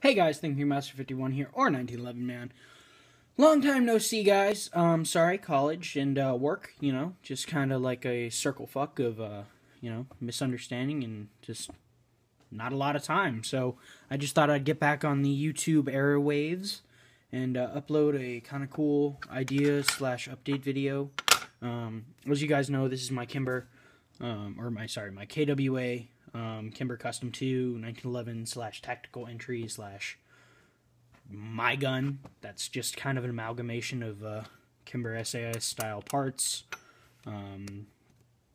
Hey guys, Thinking Master 51 here, or 1911 man. Long time no see, guys. Sorry, college and work, just kind of like a circle fuck of, misunderstanding and just not a lot of time. So I just thought I'd get back on the YouTube airwaves and upload a kind of cool idea / update video. As you guys know, this is my Kimber, my KWA. Kimber Custom 2, 1911 / tactical entry / my gun. That's just kind of an amalgamation of Kimber SAS style parts,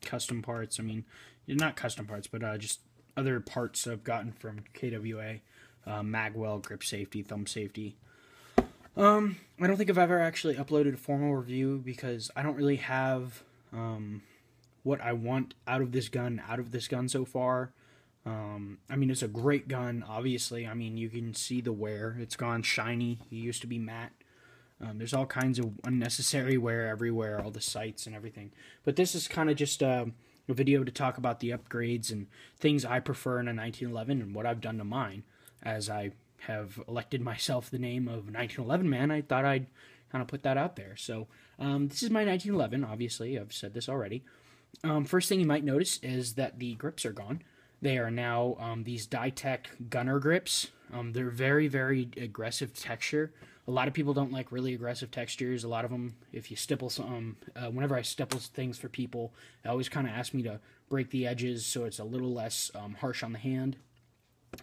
custom parts. I mean, not custom parts, but just other parts I've gotten from KWA, magwell, grip safety, thumb safety. I don't think I've ever actually uploaded a formal review because I don't really have what I want out of this gun so far. I mean, it's a great gun, obviously. I mean, you can see the wear. It's gone shiny. It used to be matte. There's all kinds of unnecessary wear everywhere, all the sights and everything. But this is kind of just a video to talk about the upgrades and things I prefer in a 1911 and what I've done to mine. As I have elected myself the name of 1911 man, I thought I'd kind of put that out there. So, this is my 1911, obviously. I've said this already. First thing you might notice is that the grips are gone. They are now these Dytech gunner grips. They're very, very aggressive texture. A lot of people don't like really aggressive textures. A lot of them, if you stipple some, whenever I stipple things for people, they always kind of ask me to break the edges so it's a little less harsh on the hand.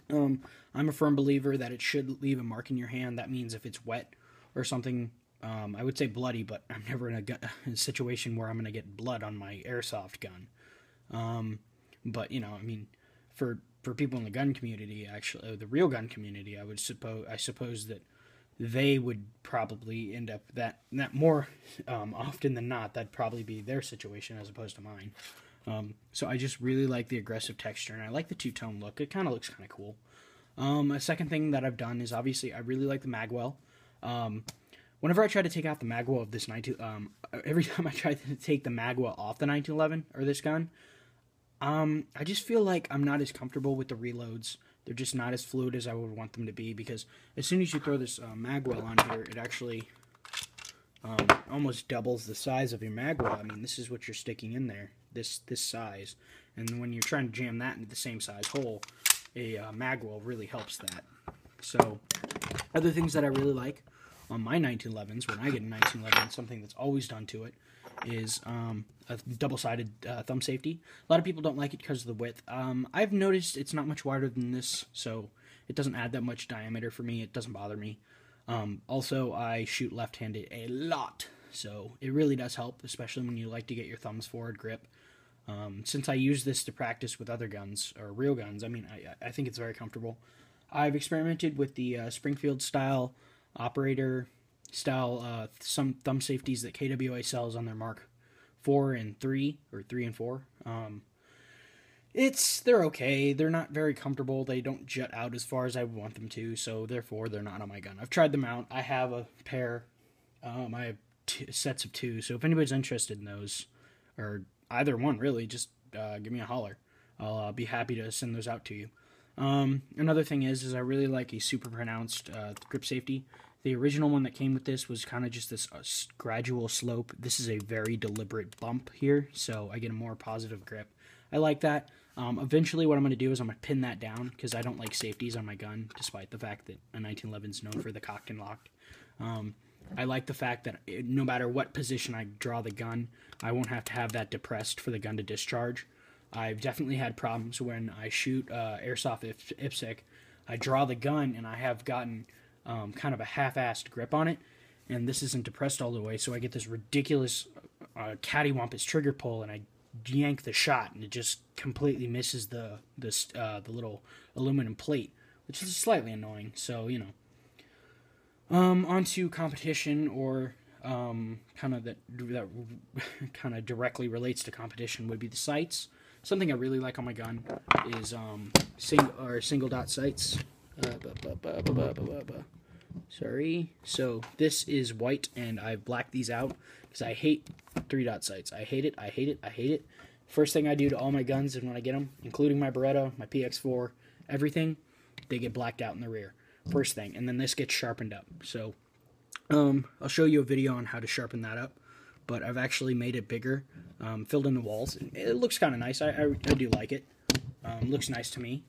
I'm a firm believer that it should leave a mark in your hand. That means if it's wet or something, I would say bloody, but I'm never in a situation where I'm going to get blood on my Airsoft gun. But, I mean, for people in the gun community, actually, the real gun community, I suppose that they would probably end up that more often than not, that'd probably be their situation as opposed to mine. So I just really like the aggressive texture, and I like the two-tone look. It kind of looks kind of cool. A second thing that I've done is, obviously, I really like the magwell. Whenever I try to take out the magwell of this every time I try to take the magwell off the 1911 or this gun, I just feel like I'm not as comfortable with the reloads. They're just not as fluid as I would want them to be, because as soon as you throw this magwell on here, it actually almost doubles the size of your magwell. I mean, this is what you're sticking in there, this size, and when you're trying to jam that into the same size hole, a magwell really helps that. So, other things that I really like on my 1911s, when I get a 1911, something that's always done to it is a double-sided thumb safety. A lot of people don't like it because of the width. I've noticed it's not much wider than this, so it doesn't add that much diameter for me. It doesn't bother me. Also, I shoot left-handed a lot, so it really does help, especially when you like to get your thumbs forward grip. Since I use this to practice with other guns, or real guns, I mean, I think it's very comfortable. I've experimented with the Springfield-style operator style some thumb safeties that KWA sells on their Mark 4 and 3 or 3 and 4. They're okay. They're not very comfortable. They don't jut out as far as I want them to, so therefore they're not on my gun. I've tried them out. I have a pair. I have sets of 2. So if anybody's interested in those, or either one really, just give me a holler. I'll be happy to send those out to you. Another thing is I really like a super pronounced grip safety. The original one that came with this was kind of just this gradual slope. This is a very deliberate bump here, so I get a more positive grip. I like that. Eventually what I'm going to do is I'm going to pin that down, because I don't like safeties on my gun, despite the fact that a 1911 is known for the cocked and locked. I like the fact that no matter what position I draw the gun, I won't have to have that depressed for the gun to discharge. I've definitely had problems when I shoot Airsoft IPSC. I draw the gun, and I have gotten kind of a half-assed grip on it, and this isn't depressed all the way, so I get this ridiculous cattywampus trigger pull, and I yank the shot, and it just completely misses the little aluminum plate, which is slightly annoying. So, onto competition, or kind of that kind of directly relates to competition, would be the sights. Something I really like on my gun is single dot sights. Sorry. So this is white, and I've blacked these out because I hate 3-dot sights. I hate it. First thing I do to all my guns, and when I get them, including my Beretta, my PX4, everything, they get blacked out in the rear. first thing, and then this gets sharpened up. So I'll show you a video on how to sharpen that up, but I've actually made it bigger, filled in the walls. It looks kind of nice. I do like it. Looks nice to me,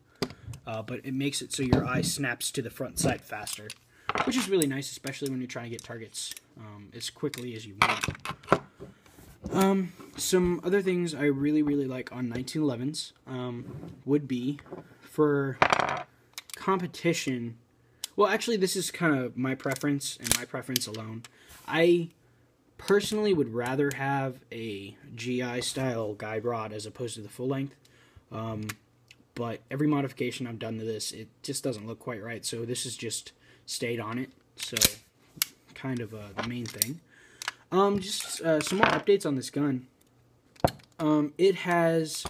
but it makes it so your eye snaps to the front sight faster, which is really nice, especially when you're trying to get targets as quickly as you want. Some other things I really like on 1911s would be for competition. Well, actually, this is kind of my preference and my preference alone. I personally would rather have a GI style guide rod as opposed to the full length. But every modification I've done to this, it just doesn't look quite right. So this is just stayed on it. So kind of the main thing. Just some more updates on this gun. It has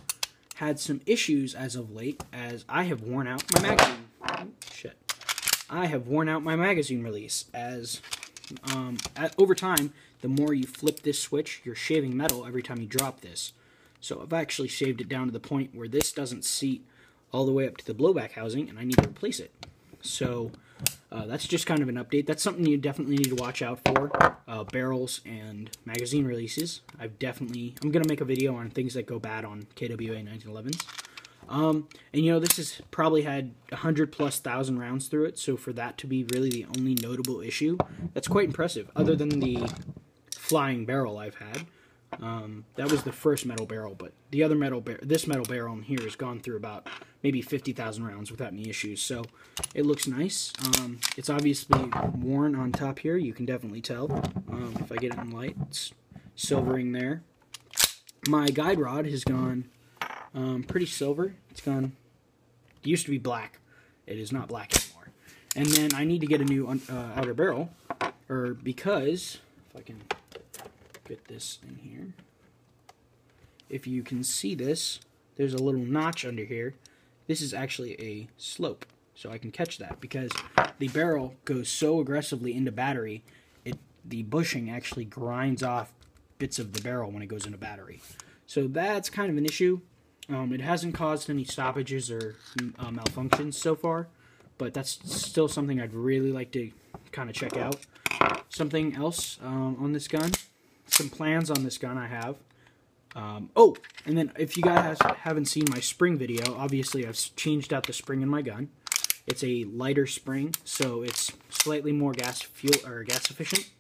had some issues as of late, as I have worn out my magazine. I have worn out my magazine release, as over time, the more you flip this switch, you're shaving metal every time you drop this. So I've actually shaved it down to the point where this doesn't seat all the way up to the blowback housing, and I need to replace it. So that's just kind of an update. That's something you definitely need to watch out for, barrels and magazine releases. I'm going to make a video on things that go bad on KWA 1911s. And you know, this has probably had 100,000+ rounds through it, so for that to be really the only notable issue, that's quite impressive, other than the flying barrel I've had. That was the first metal barrel, but the other this metal barrel in here has gone through about maybe 50,000 rounds without any issues, so it looks nice. It's obviously worn on top here, you can definitely tell. If I get it in light, it's silvering there. My guide rod has gone pretty silver. It used to be black. It is not black anymore. And then I need to get a new outer barrel, because, if I can get this in here, if you can see this, there's a little notch under here. This is actually a slope, so I can catch that, because the barrel goes so aggressively into battery, the bushing actually grinds off bits of the barrel when it goes into battery. So that's kind of an issue. It hasn't caused any stoppages or malfunctions so far, but that's still something I'd really like to kind of check out. Something else on this gun, some plans on this gun I have. Oh, and then if you guys haven't seen my spring video, obviously I've changed out the spring in my gun. It's a lighter spring, so it's slightly more gas efficient,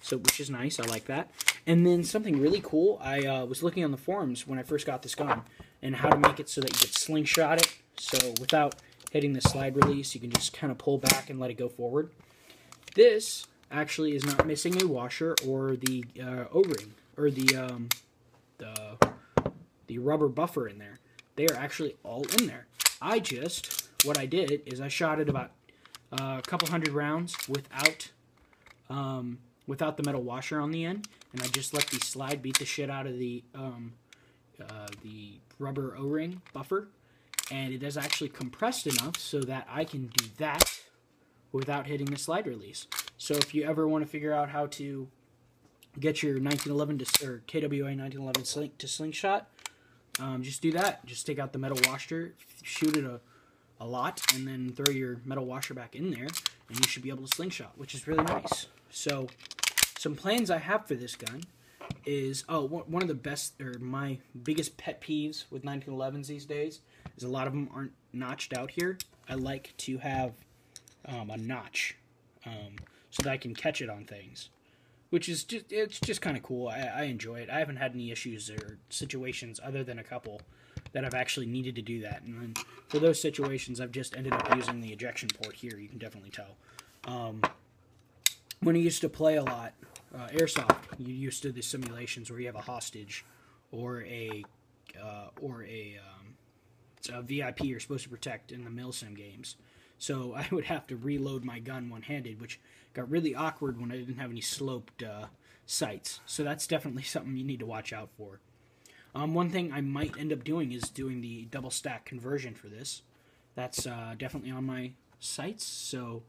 so which is nice. I like that. And then something really cool, I was looking on the forums when I first got this gun, and how to make it so that you could slingshot it. So without hitting the slide release, you can just kind of pull back and let it go forward. This actually is not missing a washer or the O-ring, or the rubber buffer in there. They are actually all in there. What I did is I shot it about a couple hundred rounds without the metal washer on the end, and I just let the slide beat the shit out of the rubber O-ring buffer, and it is actually compressed enough so that I can do that without hitting the slide release. So if you ever want to figure out how to get your 1911 or KWA 1911 to slingshot, just do that. Just take out the metal washer, shoot it a lot, and then throw your metal washer back in there, and you should be able to slingshot, which is really nice. So some plans I have for this gun is, one of the best, or my biggest pet peeves with 1911s these days is a lot of them aren't notched out here. I like to have a notch so that I can catch it on things, which is just kind of cool. I enjoy it. I haven't had any issues or situations other than a couple that I've actually needed to do that, and for those situations I've just ended up using the ejection port here. You can definitely tell. When I used to play a lot Airsoft, you used to the simulations where you have a hostage or a VIP you're supposed to protect in the milsim games. So I would have to reload my gun one-handed, which got really awkward when I didn't have any sloped sights. So that's definitely something you need to watch out for. One thing I might end up doing is doing the double stack conversion for this. That's definitely on my sights. So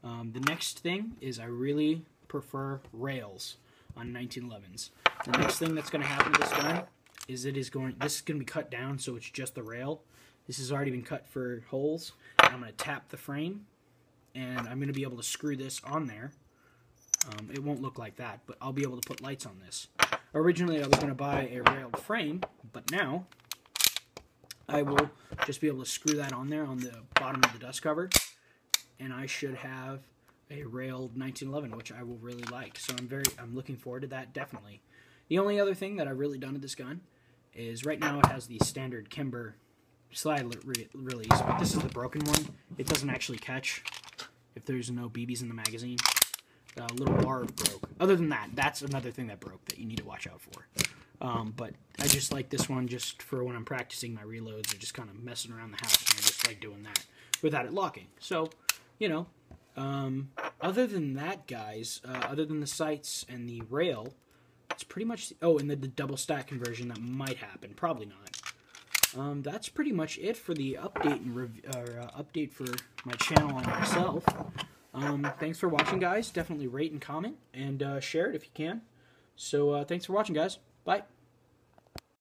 the next thing is I really prefer rails on 1911s. The next thing that's going to happen to this gun is this is going to be cut down, so it's just the rail. This has already been cut for holes. I'm going to tap the frame, and I'm going to be able to screw this on there. It won't look like that, but I'll be able to put lights on this. Originally, I was going to buy a railed frame, but now I will just be able to screw that on there on the bottom of the dust cover, and I should have a railed 1911, which I will really like. So I'm looking forward to that, definitely. The only other thing that I've really done with this gun is right now it has the standard Kimber slide release, but this is the broken one. It doesn't actually catch if there's no BBs in the magazine. The little bar broke. Other than that, that's another thing that broke that you need to watch out for. But I just like this one just for when I'm practicing my reloads or just kind of messing around the house, and I just like doing that without it locking. So, you know, other than that, guys, other than the sights and the rail, it's pretty much... Oh, and the double stack conversion that might happen. Probably not. That's pretty much it for the update and update for my channel and myself. Thanks for watching, guys. Definitely rate and comment and share it if you can. So thanks for watching, guys. Bye.